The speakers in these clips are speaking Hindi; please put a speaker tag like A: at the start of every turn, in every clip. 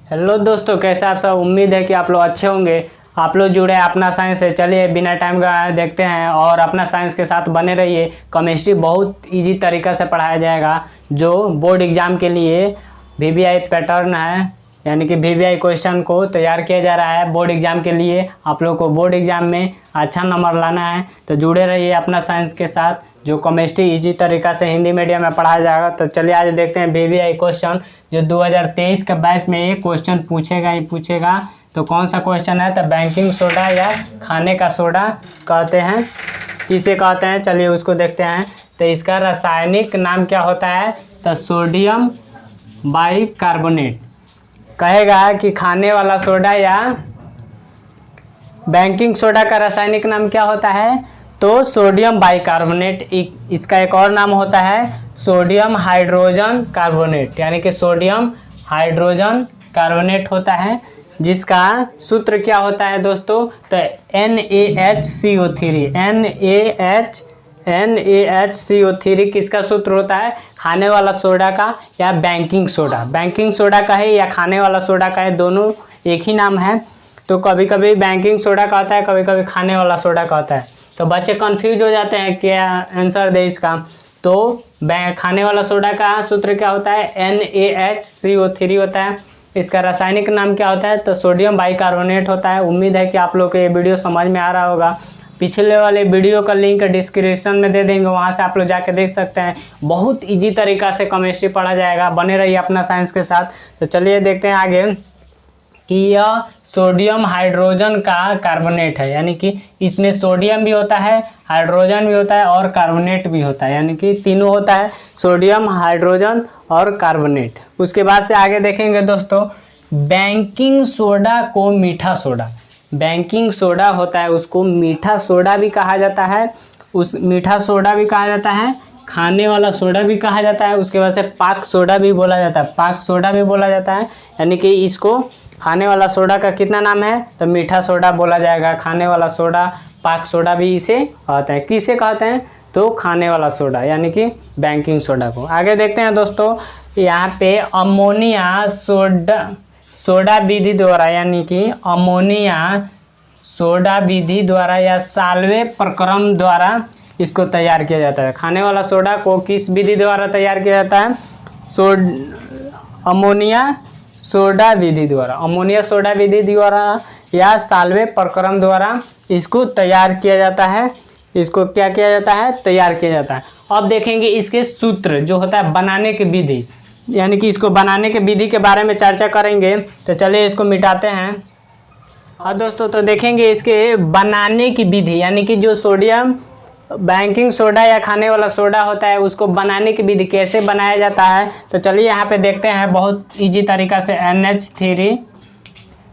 A: हेलो दोस्तों, कैसे आप सब। उम्मीद है कि आप लोग अच्छे होंगे। आप लोग जुड़े हैं अपना साइंस से। चलिए बिना टाइम का देखते हैं और अपना साइंस के साथ बने रहिए। केमिस्ट्री बहुत इजी तरीका से पढ़ाया जाएगा, जो बोर्ड एग्जाम के लिए वीवीआई पैटर्न है, यानी कि वीवीआई क्वेश्चन को तैयार किया जा रहा है बोर्ड एग्जाम के लिए। आप लोग को बोर्ड एग्जाम में अच्छा नंबर लाना है तो जुड़े रहिए अपना साइंस के साथ, जो केमिस्ट्री इजी तरीका से हिंदी मीडियम में पढ़ाया जाएगा। तो चलिए आज देखते हैं वीवीआई क्वेश्चन, जो 2023 के बैच में ये क्वेश्चन पूछेगा ही पूछेगा। तो कौन सा क्वेश्चन है? तो बेकिंग सोडा या खाने का सोडा कहते हैं, किसे कहते हैं, चलिए उसको देखते हैं। तो इसका रासायनिक नाम क्या होता है? तो सोडियम बाइकार्बोनेट। कहेगा कि खाने वाला सोडा या बेकिंग सोडा का रासायनिक नाम क्या होता है? तो सोडियम बाइकार्बोनेट। इसका एक और नाम होता है सोडियम हाइड्रोजन कार्बोनेट, यानी कि सोडियम हाइड्रोजन कार्बोनेट होता है, जिसका सूत्र क्या होता है दोस्तों? तो NaHCO3। NaHCO3 किसका सूत्र होता है? खाने वाला सोडा का या बेकिंग सोडा। बेकिंग सोडा का है या खाने वाला सोडा का है, दोनों एक ही नाम है। तो कभी कभी बेकिंग सोडा कहता है, कभी कभी खाने वाला सोडा कहता है। तो बच्चे कंफ्यूज हो जाते हैं क्या आंसर दे इसका। तो खाने वाला सोडा का सूत्र क्या होता है? NaHCO3 होता है। इसका रासायनिक नाम क्या होता है? तो सोडियम बाइकार्बोनेट होता है। उम्मीद है कि आप लोग को ये वीडियो समझ में आ रहा होगा। पिछले वाले वीडियो का लिंक डिस्क्रिप्शन में दे देंगे, वहाँ से आप लोग जाके देख सकते हैं। बहुत इजी तरीका से केमिस्ट्री पढ़ा जाएगा। बने रहिए अपना साइंस के साथ। तो चलिए देखते हैं आगे कि यह सोडियम हाइड्रोजन का कार्बोनेट है, यानी कि इसमें सोडियम भी होता है, हाइड्रोजन भी होता है और कार्बोनेट भी होता है, यानी कि तीनों होता है, सोडियम हाइड्रोजन और कार्बोनेट। उसके बाद से आगे देखेंगे दोस्तों, बेकिंग सोडा को मीठा सोडा। बेकिंग सोडा होता है, उसको मीठा सोडा भी कहा जाता है। उस मीठा सोडा भी कहा जाता है, खाने वाला सोडा भी कहा जाता है। उसके बाद से पाक सोडा भी बोला जाता है, पाक सोडा भी बोला जाता है, यानी कि इसको खाने वाला सोडा का कितना नाम है? तो मीठा सोडा बोला जाएगा। खाने वाला सोडा, पाक सोडा भी इसे कहते हैं। किसे कहते हैं? तो खाने वाला सोडा, यानी कि बेकिंग सोडा को। आगे देखते हैं दोस्तों, यहाँ पे अमोनिया सोडा विधि द्वारा, यानी कि अमोनिया सोडा विधि द्वारा या साल्वे प्रक्रम द्वारा इसको तैयार किया जाता है। खाने वाला सोडा को किस विधि द्वारा तैयार किया जाता है? अमोनिया सोडा विधि द्वारा। अमोनिया सोडा विधि द्वारा या साल्वे प्रक्रम द्वारा इसको तैयार किया जाता है। इसको क्या किया जाता है? तैयार किया जाता है। अब देखेंगे इसके सूत्र जो होता है बनाने की विधि, यानी कि इसको बनाने के विधि के बारे में चर्चा करेंगे। तो चलिए इसको मिटाते हैं। हाँ दोस्तों, तो देखेंगे इसके बनाने की विधि, यानी कि जो सोडियम बेकिंग सोडा या खाने वाला सोडा होता है, उसको बनाने की विधि कैसे बनाया जाता है। तो चलिए यहाँ पे देखते हैं बहुत इजी तरीका से। NH3,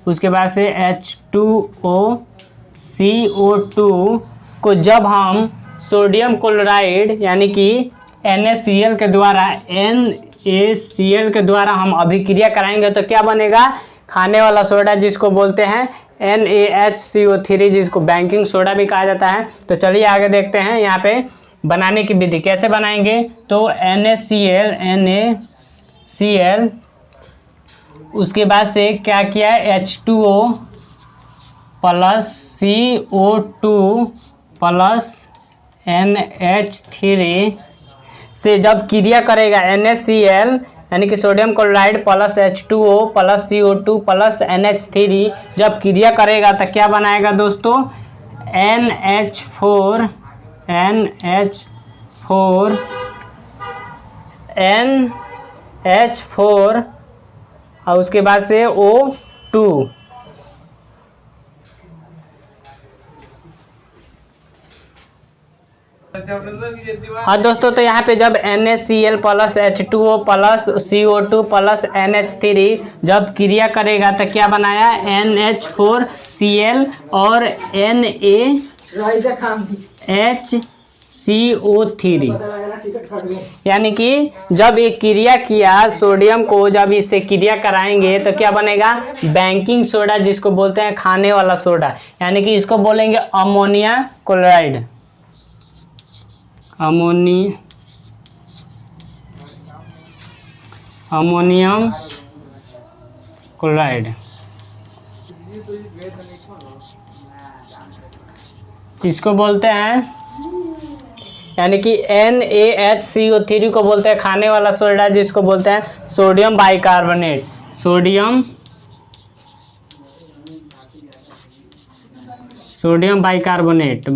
A: उसके बाद से H2O CO2 को जब हम सोडियम क्लोराइड यानी कि NaCl के द्वारा हम अभिक्रिया कराएंगे तो क्या बनेगा? खाने वाला सोडा, जिसको बोलते हैं NaHCO3, जिसको बेकिंग सोडा भी कहा जाता है। तो चलिए आगे देखते हैं यहाँ पे बनाने की विधि कैसे बनाएंगे। तो NaCl, उसके बाद से क्या किया? H2O plus CO2 plus NH3 से जब क्रिया करेगा NaCl यानी कि sodium chloride plus H2O plus CO2 plus NH3 जब क्रिया करेगा तो क्या बनाएगा दोस्तों? NH4 और उसके बाद से O2। हाँ दोस्तों, तो यहाँ पे जब NaCl plus H2O plus CO2 plus NH3 जब क्रिया करेगा तो क्या बनाया? NH4Cl और NaHCO3, यानी कि जब ये क्रिया किया सोडियम को, जब इससे क्रिया कराएंगे तो क्या बनेगा? बेकिंग सोडा, जिसको बोलते हैं खाने वाला सोडा, यानी कि इसको बोलेंगे अमोनिया क्लोराइड। Ammonium chloride. इसको बोलते हैं यानी कि NaHCO3 को बोलते हैं खाने वाला सोडा, जिसको बोलते हैं सोडियम बाइकार्बोनेट। सोडियम बाइकार्बोनेट,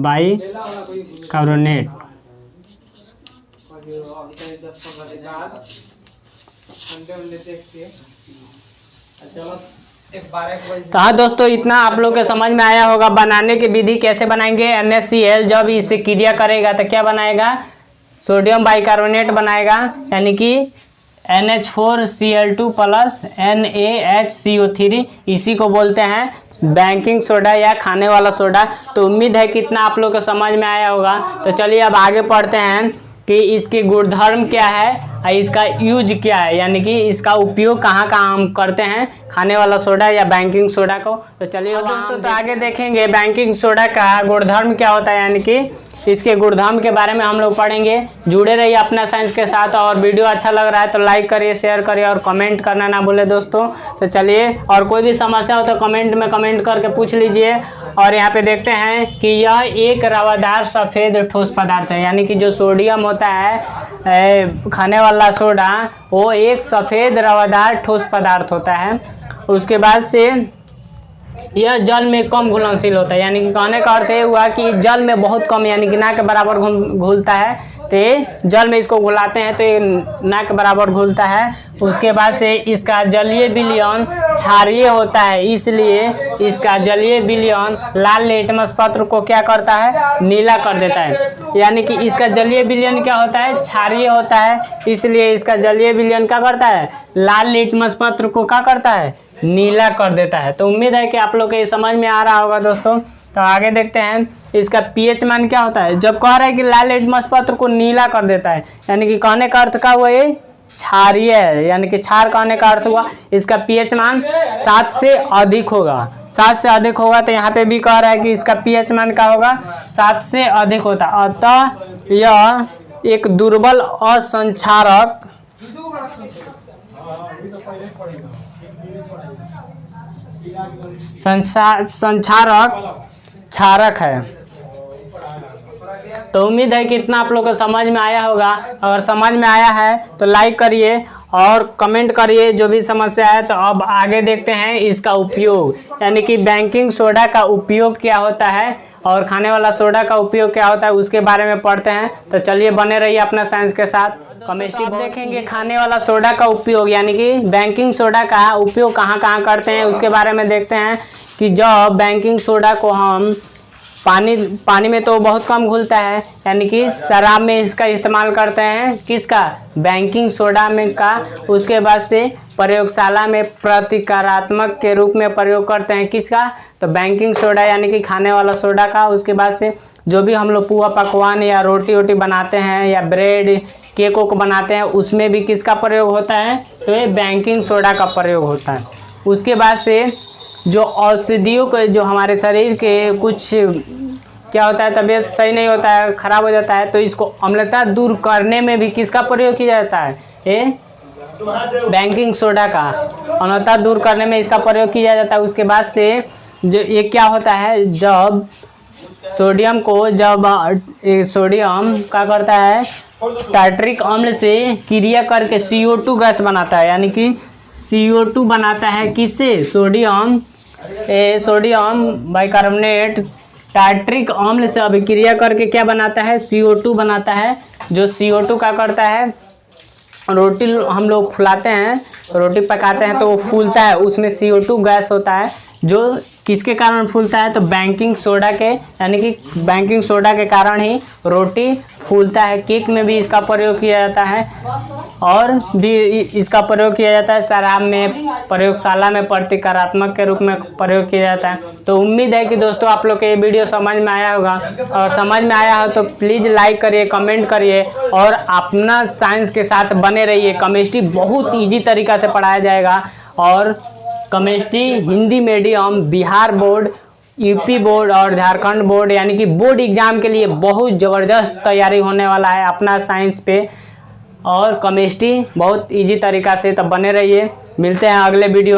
A: तो हाँ दोस्तों, इतना आप लोग के समझ में आया होगा। बनाने की विधि कैसे बनाएंगे। NaCl जब इससे क्रिया करेगा तो क्या बनाएगा, सोडियम बाइकार्बोनेट बनाएगा, यानी कि NH4Cl2 प्लस NaHCO3। इसी को बोलते हैं बेकिंग सोडा या खाने वाला सोडा। तो उम्मीद है कि इतना आप लोग को समझ में आया होगा। तो चलिए अब आगे पढ़ते हैं कि इसके गुणधर्म क्या है और इसका यूज क्या है, यानी कि इसका उपयोग कहाँ कहाँ हम करते हैं खाने वाला सोडा या बेकिंग सोडा को। तो चलिए दोस्तों, तो आगे देखेंगे बेकिंग सोडा का गुणधर्म क्या होता है, यानी कि इसके गुणधर्म के बारे में हम लोग पढ़ेंगे। जुड़े रहिए अपना साइंस के साथ, और वीडियो अच्छा लग रहा है तो लाइक करिए, शेयर करिए और कमेंट करना ना भूले दोस्तों। तो चलिए, और कोई भी समस्या हो तो कमेंट में कमेंट करके पूछ लीजिए। और यहाँ पे देखते हैं कि यह एक रवादार सफ़ेद ठोस पदार्थ है, यानी कि जो सोडियम होता है खाने वाला सोडा, वो एक सफ़ेद रवादार ठोस पदार्थ होता है। उसके बाद से यह जल में कम घुलनशील होता है, यानी कि कहने का अर्थ ये हुआ कि जल में बहुत कम, यानी कि ना के बराबर घुलता है। तो जल में इसको घुलाते हैं तो ये ना के बराबर घुलता है। उसके बाद से इसका जलीय विलयन क्षारीय होता है, इसलिए इसका जलीय विलयन लाल लिटमस पत्र को क्या करता है, नीला कर देता है। यानी कि इसका जलीय विलयन क्या होता है, क्षारीय होता है, इसलिए इसका जलीय विलयन क्या करता है, लाल लिटमस पत्र को क्या करता है, नीला कर देता है। तो उम्मीद है कि आप लोग को ये समझ में आ रहा होगा दोस्तों। तो आगे देखते हैं इसका pH मान क्या होता है। जब कह रहा है कि लाल लिटमस पत्र को नीला कर देता है, यानी कि कहने का अर्थ का हुआ ये क्षारीय है, यानी कि क्षार कहने का अर्थ हुआ इसका pH मान 7 से अधिक होगा। 7 से अधिक होगा, तो यहाँ पे भी कह रहा है कि इसका pH मान क्या होगा, 7 से अधिक होता है। अतः यह एक दुर्बल असंक्षारक क्षारक है। तो उम्मीद है कि इतना आप लोग को समझ में आया होगा। अगर समझ में आया है तो लाइक करिए और कमेंट करिए जो भी समस्या है। तो अब आगे देखते हैं इसका उपयोग, यानी कि बेकिंग सोडा का उपयोग क्या होता है और खाने वाला सोडा का उपयोग क्या होता है, उसके बारे में पढ़ते हैं। तो चलिए बने रहिए अपना साइंस के साथ। केमिस्ट्री देखेंगे खाने वाला सोडा का उपयोग, यानी कि बेकिंग सोडा का उपयोग कहाँ कहाँ करते हैं उसके बारे में देखते हैं। कि जब बेकिंग सोडा को हम पानी में तो बहुत कम घुलता है, यानी कि शराब में इसका इस्तेमाल करते हैं, किसका, बेकिंग सोडा में का। उसके बाद से प्रयोगशाला में प्रतिकारात्मक के रूप में प्रयोग करते हैं, किसका, तो बेकिंग सोडा यानी कि खाने वाला सोडा का। उसके बाद से जो भी हम लोग पुआ पकवान या रोटी वोटी बनाते हैं या ब्रेड केक को बनाते हैं, उसमें भी किसका प्रयोग होता है, तो ये बेकिंग सोडा का प्रयोग होता है। उसके बाद से जो औषधियों के, जो हमारे शरीर के कुछ क्या होता है, तबीयत सही नहीं होता है, ख़राब हो जाता है, तो इसको अम्लता दूर करने में भी किसका प्रयोग किया जाता है, ये बेकिंग सोडा का अम्लता दूर करने में इसका प्रयोग किया जाता है। उसके बाद से जो ये क्या होता है, जब सोडियम को, जब सोडियम क्या करता है, टार्टरिक अम्ल से क्रिया करके CO2 गैस बनाता है, यानी कि CO2 बनाता है, किससे, सोडियम बाइकार्बोनेट टार्टरिक अम्ल से अभिक्रिया करके क्या बनाता है, CO2 बनाता है। जो CO2 क्या करता है, रोटी हम लोग फुलाते हैं, रोटी पकाते हैं तो वो फूलता है, उसमें CO2 गैस होता है, जो किसके कारण फूलता है, तो बेकिंग सोडा के, यानी कि बेकिंग सोडा के कारण ही रोटी फूलता है। केक में भी इसका प्रयोग किया जाता है और भी इसका प्रयोग किया जाता है। शराब में, प्रयोगशाला में प्रतिकारात्मक के रूप में प्रयोग किया जाता है। तो उम्मीद है कि दोस्तों आप लोग को ये वीडियो समझ में आया होगा, और समझ में आया हो तो प्लीज़ लाइक करिए, कमेंट करिए और अपना साइंस के साथ बने रहिए। केमिस्ट्री बहुत ईजी तरीक़ा से पढ़ाया जाएगा, और chemistry Hindi medium, Bihar board, UP board और झारखंड बोर्ड, यानी कि बोर्ड एग्जाम के लिए बहुत ज़बरदस्त तैयारी होने वाला है अपना साइंस पे, और केमिस्ट्री बहुत इजी तरीक़ा से। तब बने रहिए, मिलते हैं अगले वीडियो।